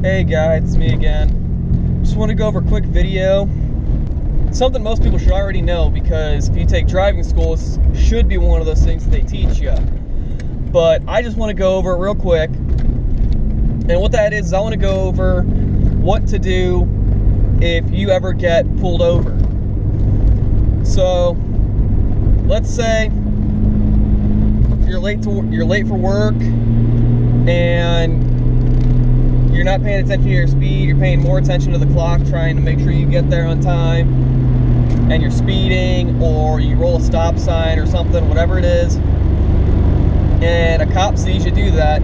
Hey guys, it's me again. Just want to go over a quick video. Something most people should already know, because if you take driving school, it should be one of those things that they teach you. But I just want to go over it real quick. And what that is I want to go over what to do if you ever get pulled over. So, let's say you're late for work and you're not paying attention to your speed, you're paying more attention to the clock, trying to make sure you get there on time, and you're speeding, or you roll a stop sign or something, whatever it is, and a cop sees you do that.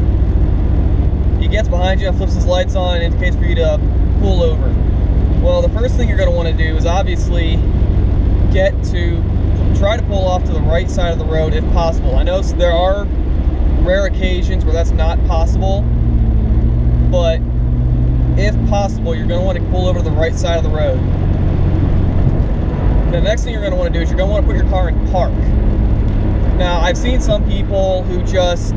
He gets behind you, flips his lights on, and indicates for you to pull over. Well, the first thing you're going to want to do is obviously try to pull off to the right side of the road if possible. I know there are rare occasions where that's not possible, but if possible, you're going to want to pull over to the right side of the road. The next thing you're going to want to do is you're going to want to put your car in park. Now, I've seen some people who just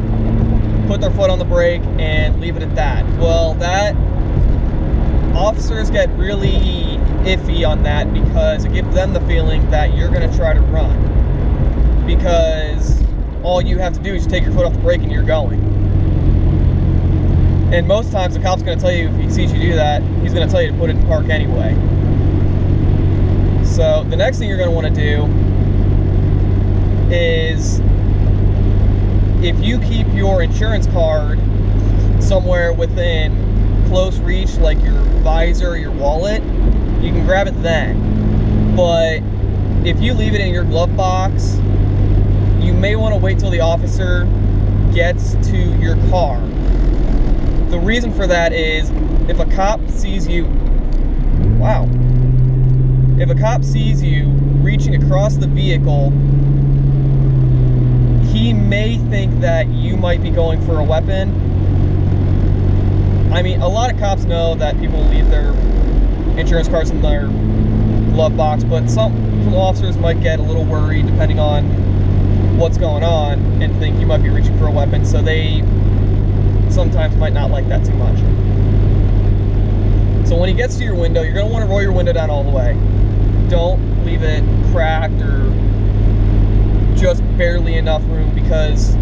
put their foot on the brake and leave it at that. Well, officers get really iffy on that, because it gives them the feeling that you're going to try to run, because all you have to do is take your foot off the brake and you're going. And most times the cop's going to tell you, if he sees you do that, he's going to tell you to put it in park anyway. So the next thing you're going to want to do is, if you keep your insurance card somewhere within close reach, like your visor or your wallet, you can grab it then. But if you leave it in your glove box, you may want to wait till the officer gets to your car. The reason for that is, if a cop sees you reaching across the vehicle, he may think that you might be going for a weapon. I mean, a lot of cops know that people leave their insurance cards in their glove box, but some officers might get a little worried depending on what's going on and think you might be reaching for a weapon, so they sometimes might not like that too much. So when he gets to your window, you're going to want to roll your window down all the way. Don't leave it cracked or just barely enough room, because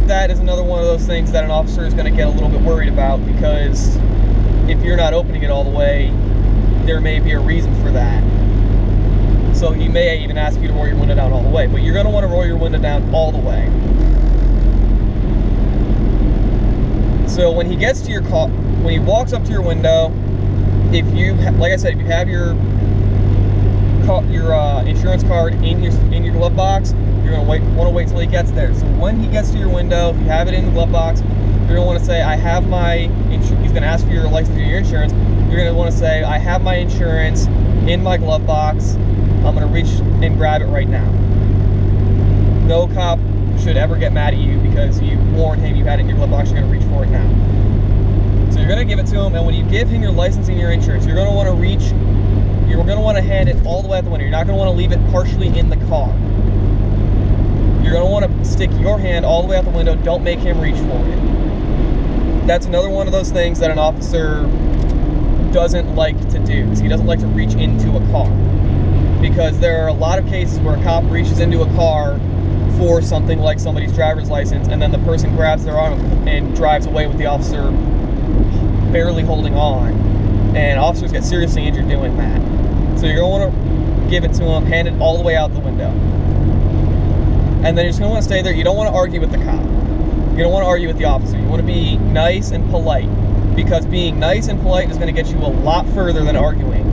that is another one of those things that an officer is going to get a little bit worried about, because if you're not opening it all the way, there may be a reason for that. So he may even ask you to roll your window down all the way, but you're going to want to roll your window down all the way. So when he gets to your car, when he walks up to your window, like I said, if you have your insurance card in your glove box, you're going to want to wait till he gets there. So when he gets to your window, if you have it in the glove box, you're going to want to say, I have my insurance. He's going to ask for your license and your insurance. You're going to want to say, I have my insurance in my glove box. I'm going to reach and grab it right now. No cop should ever get mad at you because you warned him you had it in your glove box. You're going to reach for it now. So you're going to give it to him, and when you give him your license and your insurance, you're going to want to you're going to want to hand it all the way out the window. You're not going to want to leave it partially in the car. You're going to want to stick your hand all the way out the window. Don't make him reach for it. That's another one of those things that an officer doesn't like to do, because he doesn't like to reach into a car. Because there are a lot of cases where a cop reaches into a car for something like somebody's driver's license, and then the person grabs their arm and drives away with the officer barely holding on. And officers get seriously injured doing that. So you're going to want to give it to him, hand it all the way out the window. And then you're just going to want to stay there. You don't want to argue with the cop. You don't want to argue with the officer. You want to be nice and polite, because being nice and polite is going to get you a lot further than arguing.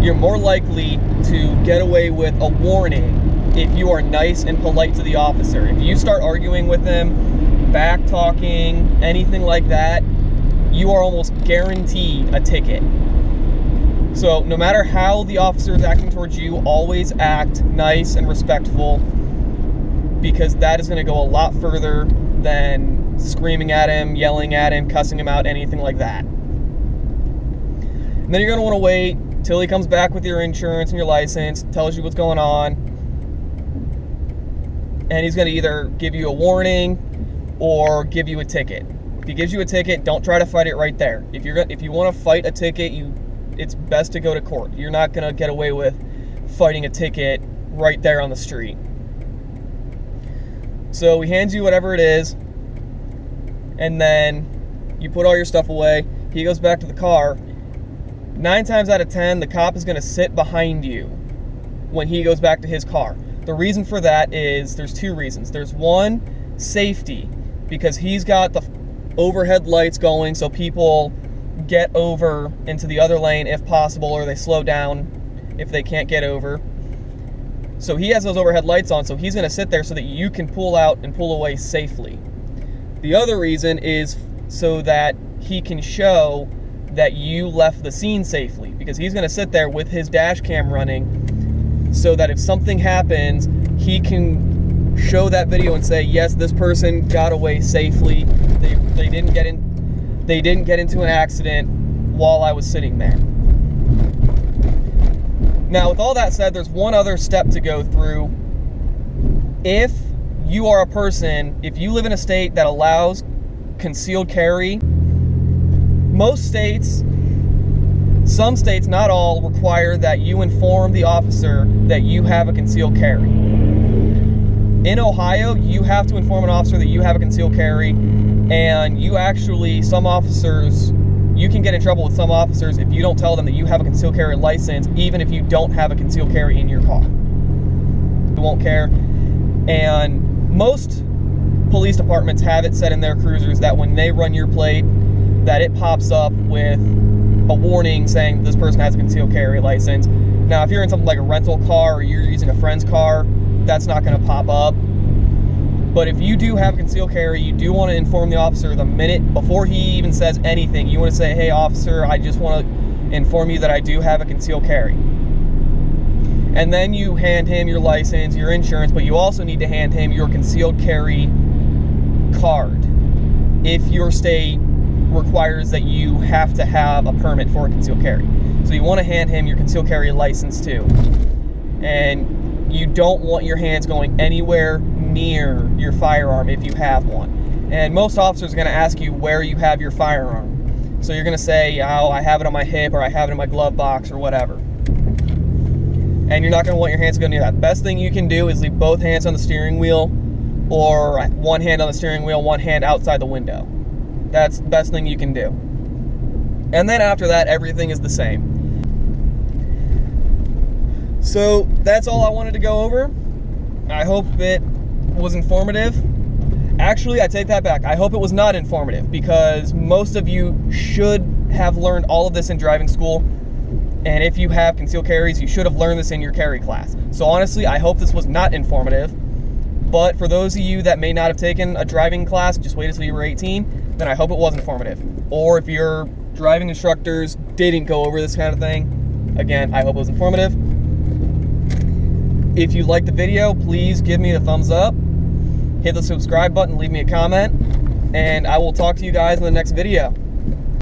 You're more likely to get away with a warning if you are nice and polite to the officer. If you start arguing with them, back talking, anything like that, you are almost guaranteed a ticket. So no matter how the officer is acting towards you, always act nice and respectful, because that is going to go a lot further than screaming at him, yelling at him, cussing him out, anything like that. And then you're going to want to wait till he comes back with your insurance and your license, tells you what's going on, and he's going to either give you a warning or give you a ticket. If he gives you a ticket, don't try to fight it right there. If you want to fight a ticket, it's best to go to court. You're not going to get away with fighting a ticket right there on the street. So he hands you whatever it is, and then you put all your stuff away. He goes back to the car. 9 times out of 10, the cop is going to sit behind you when he goes back to his car. The reason for that is there's 2 reasons. There's one, safety, because he's got the overhead lights going so people get over into the other lane if possible, or they slow down if they can't get over. So he has those overhead lights on, so he's going to sit there so that you can pull out and pull away safely. The other reason is so that he can show that you left the scene safely, because he's going to sit there with his dash cam running so that if something happens, he can show that video and say, yes, this person got away safely. They didn't get into an accident while I was sitting there. Now, with all that said, there's one other step to go through. If you are a person, if you live in a state that allows concealed carry, most states, some states, not all, require that you inform the officer that you have a concealed carry. In Ohio, you have to inform an officer that you have a concealed carry, and some officers, you can get in trouble with some officers if you don't tell them that you have a concealed carry license, even if you don't have a concealed carry in your car. They won't care. And most police departments have it set in their cruisers that when they run your plate, that it pops up with a warning saying this person has a concealed carry license. Now, if you're in something like a rental car or you're using a friend's car, that's not going to pop up. But if you do have a concealed carry, you do want to inform the officer the minute before he even says anything. You want to say, hey, officer, I just want to inform you that I do have a concealed carry. And then you hand him your license, your insurance, but you also need to hand him your concealed carry card if your state requires that you have to have a permit for a concealed carry. So you want to hand him your concealed carry license too. And you don't want your hands going anywhere near your firearm if you have one. And most officers are going to ask you where you have your firearm. So you're going to say, oh, I have it on my hip, or I have it in my glove box, or whatever. And you're not going to want your hands to go near that. Best thing you can do is leave both hands on the steering wheel, or one hand on the steering wheel, one hand outside the window. That's the best thing you can do. And then after that, everything is the same. So that's all I wanted to go over. I hope it was informative. Actually, I take that back. I hope it was not informative, because most of you should have learned all of this in driving school. And if you have concealed carries, you should have learned this in your carry class. So honestly, I hope this was not informative. But for those of you that may not have taken a driving class, just wait until you were 18, then I hope it was informative. Or if your driving instructors didn't go over this kind of thing, again, I hope it was informative. If you liked the video, please give me the thumbs up, hit the subscribe button, leave me a comment, and I will talk to you guys in the next video.